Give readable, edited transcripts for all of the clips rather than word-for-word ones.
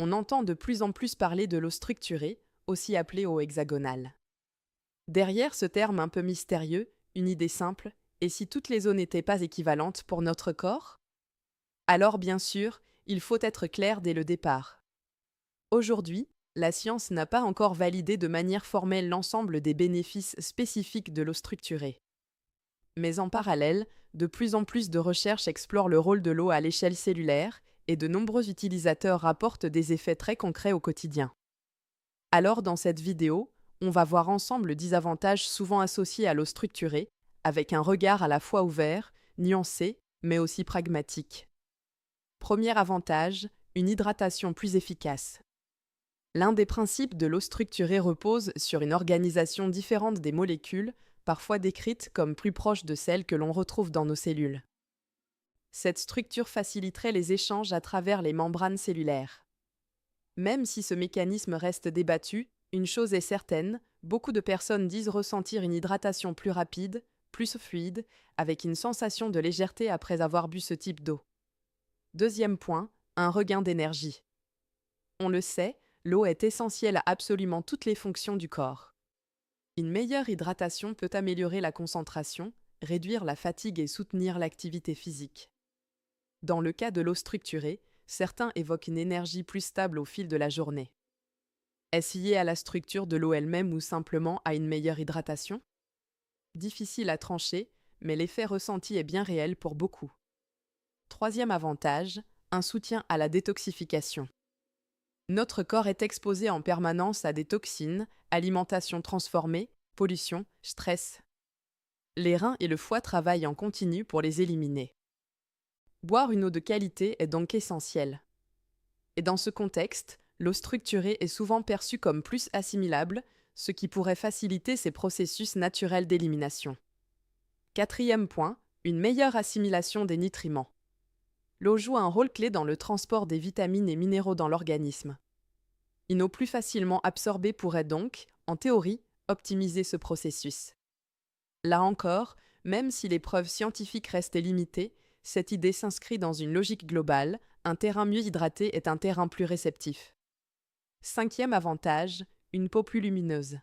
on entend de plus en plus parler de l'eau structurée, aussi appelée eau hexagonale. Derrière ce terme un peu mystérieux, une idée simple, et si toutes les eaux n'étaient pas équivalentes pour notre corps? Alors bien sûr, il faut être clair dès le départ. Aujourd'hui, la science n'a pas encore validé de manière formelle l'ensemble des bénéfices spécifiques de l'eau structurée. Mais en parallèle, de plus en plus de recherches explorent le rôle de l'eau à l'échelle cellulaire et de nombreux utilisateurs rapportent des effets très concrets au quotidien. Alors dans cette vidéo, on va voir ensemble 10 avantages souvent associés à l'eau structurée, avec un regard à la fois ouvert, nuancé, mais aussi pragmatique. Premier avantage, une hydratation plus efficace. L'un des principes de l'eau structurée repose sur une organisation différente des molécules, parfois décrites comme plus proches de celles que l'on retrouve dans nos cellules. Cette structure faciliterait les échanges à travers les membranes cellulaires. Même si ce mécanisme reste débattu, une chose est certaine, beaucoup de personnes disent ressentir une hydratation plus rapide, plus fluide, avec une sensation de légèreté après avoir bu ce type d'eau. Deuxième point, un regain d'énergie. On le sait, l'eau est essentielle à absolument toutes les fonctions du corps. Une meilleure hydratation peut améliorer la concentration, réduire la fatigue et soutenir l'activité physique. Dans le cas de l'eau structurée, certains évoquent une énergie plus stable au fil de la journée. Est-ce lié à la structure de l'eau elle-même ou simplement à une meilleure hydratation? Difficile à trancher, mais l'effet ressenti est bien réel pour beaucoup. Troisième avantage, un soutien à la détoxification. Notre corps est exposé en permanence à des toxines, alimentation transformée, pollution, stress. Les reins et le foie travaillent en continu pour les éliminer. Boire une eau de qualité est donc essentiel. Et dans ce contexte, l'eau structurée est souvent perçue comme plus assimilable, ce qui pourrait faciliter ces processus naturels d'élimination. Quatrième point, une meilleure assimilation des nutriments. L'eau joue un rôle clé dans le transport des vitamines et minéraux dans l'organisme. Une eau plus facilement absorbée pourrait donc, en théorie, optimiser ce processus. Là encore, même si les preuves scientifiques restent limitées, cette idée s'inscrit dans une logique globale, un terrain mieux hydraté est un terrain plus réceptif. Cinquième avantage, une peau plus lumineuse.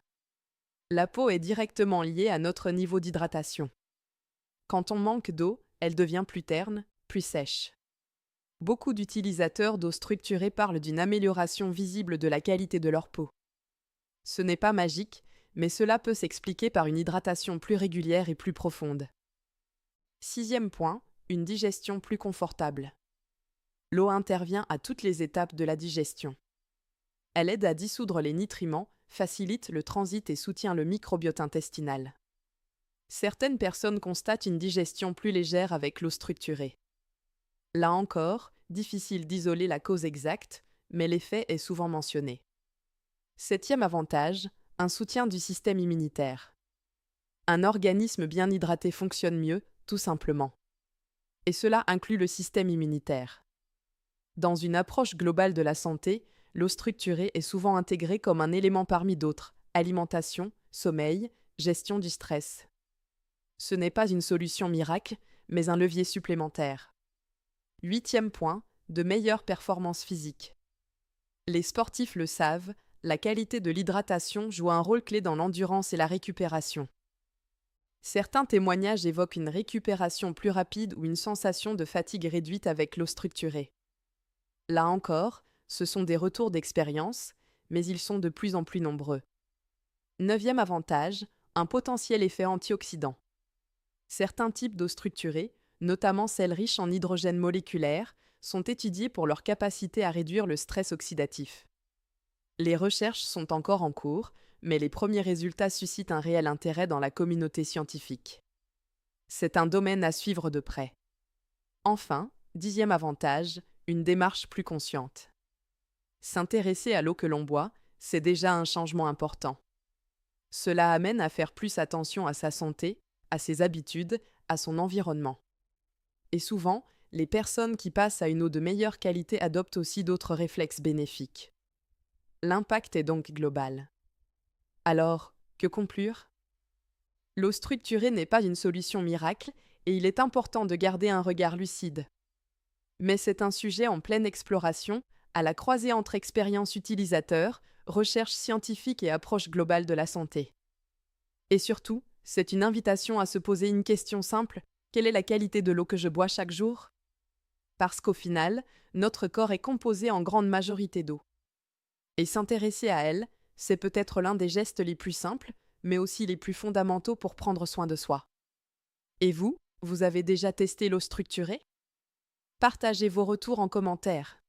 La peau est directement liée à notre niveau d'hydratation. Quand on manque d'eau, elle devient plus terne, plus sèche. Beaucoup d'utilisateurs d'eau structurée parlent d'une amélioration visible de la qualité de leur peau. Ce n'est pas magique, mais cela peut s'expliquer par une hydratation plus régulière et plus profonde. Sixième point, une digestion plus confortable. L'eau intervient à toutes les étapes de la digestion. Elle aide à dissoudre les nutriments, facilite le transit et soutient le microbiote intestinal. Certaines personnes constatent une digestion plus légère avec l'eau structurée. Là encore, difficile d'isoler la cause exacte, mais l'effet est souvent mentionné. Septième avantage, un soutien du système immunitaire. Un organisme bien hydraté fonctionne mieux, tout simplement. Et cela inclut le système immunitaire. Dans une approche globale de la santé, l'eau structurée est souvent intégrée comme un élément parmi d'autres, alimentation, sommeil, gestion du stress. Ce n'est pas une solution miracle, mais un levier supplémentaire. Huitième point, de meilleures performances physiques. Les sportifs le savent, la qualité de l'hydratation joue un rôle clé dans l'endurance et la récupération. Certains témoignages évoquent une récupération plus rapide ou une sensation de fatigue réduite avec l'eau structurée. Là encore, ce sont des retours d'expérience, mais ils sont de plus en plus nombreux. Neuvième avantage, un potentiel effet antioxydant. Certains types d'eau structurée, notamment celles riches en hydrogène moléculaire, sont étudiés pour leur capacité à réduire le stress oxydatif. Les recherches sont encore en cours, mais les premiers résultats suscitent un réel intérêt dans la communauté scientifique. C'est un domaine à suivre de près. Enfin, dixième avantage, une démarche plus consciente. S'intéresser à l'eau que l'on boit, c'est déjà un changement important. Cela amène à faire plus attention à sa santé, à ses habitudes, à son environnement. Et souvent, les personnes qui passent à une eau de meilleure qualité adoptent aussi d'autres réflexes bénéfiques. L'impact est donc global. Alors, que conclure? L'eau structurée n'est pas une solution miracle et il est important de garder un regard lucide. Mais c'est un sujet en pleine exploration, à la croisée entre expérience utilisateur, recherche scientifique et approche globale de la santé. Et surtout, c'est une invitation à se poser une question simple: quelle est la qualité de l'eau que je bois chaque jour? Parce qu'au final, notre corps est composé en grande majorité d'eau. Et s'intéresser à elle, c'est peut-être l'un des gestes les plus simples, mais aussi les plus fondamentaux pour prendre soin de soi. Et vous avez déjà testé l'eau structurée? Partagez vos retours en commentaire.